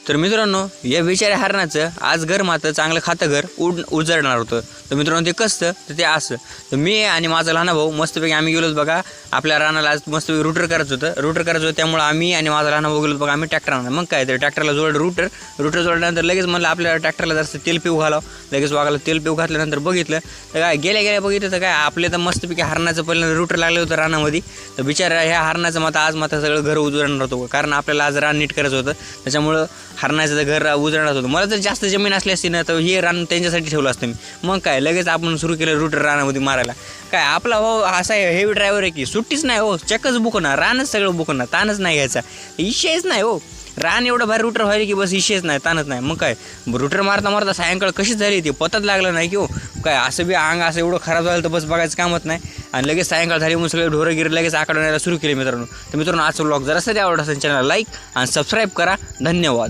तर मित्रांनो, या बिचाऱ्या हरणाचं आज घर मात्र चांगलं खातं घर उजळणार होतं. तर मित्रांनो ते कसं, तर ते असं. तर मी आणि माझा लहान भाऊ मस्तपैकी आम्ही गेलोच बघा आपल्या रानाला. आज मस्तपैकी रूटर करायचं होतं. त्यामुळे आम्ही आणि माझा लहान भाऊ गेलो बघा आम्ही ट्रॅक्टरला. मग काय तर ट्रॅक्टरला जोड रूटर जोडल्यानंतर लगेच म्हणलं आपल्या ट्रॅक्टरला जरासं तेल पिऊ घालावं. लगेच वागायला तेल पिऊ घातल्यानंतर बघितलं तर काय गेल्या बघितलं तर काय आपले तर मस्तपैकी हरणाचं पहिल्यांदा रूटर लागलं होतं रानामध्ये. तर बिचारा ह्या हरणाचं आज सगळं घर उजळणार होतं, कारण आपल्याला आज रान नीट करायचं होतं. त्याच्यामुळं हरणाचं तर घर उजळणार होतं. मला जर जास्त जमीन असली असती ना तर हे रान त्यांच्यासाठी ठेवलं असतं मी. मग काय लगेच आपण सुरू केलं रूटर रानामध्ये मारायला. काय आपला भाऊ असा हेवी ड्रायव्हर आहे की सुट्टीच नाही हो, चेकच बुकणार, रानच सगळं बुकणार, ताणच नाही घ्यायचा, विषयच नाही हो. रान एवढं भारी रूटर व्हायला की बस विषयच नाही, ताणच नाही. मग काय रूटर मारता सायंकाळ कशी झाली ती पतच लागलं नाही की हो. काय असं बी अंग असं एवढं खराब झालं तर बस बघायचं कामच नाही. आणि लगेच सायंकाळ झाली मग सगळे ढोरं गिरे लगेच आकडण्याला सुरू केले मित्रांनो. तर मित्रांनो आजचा व्लॉग जरासं आवडत असेल चॅनलला लाईक आणि सबस्क्राईब करा. धन्यवाद.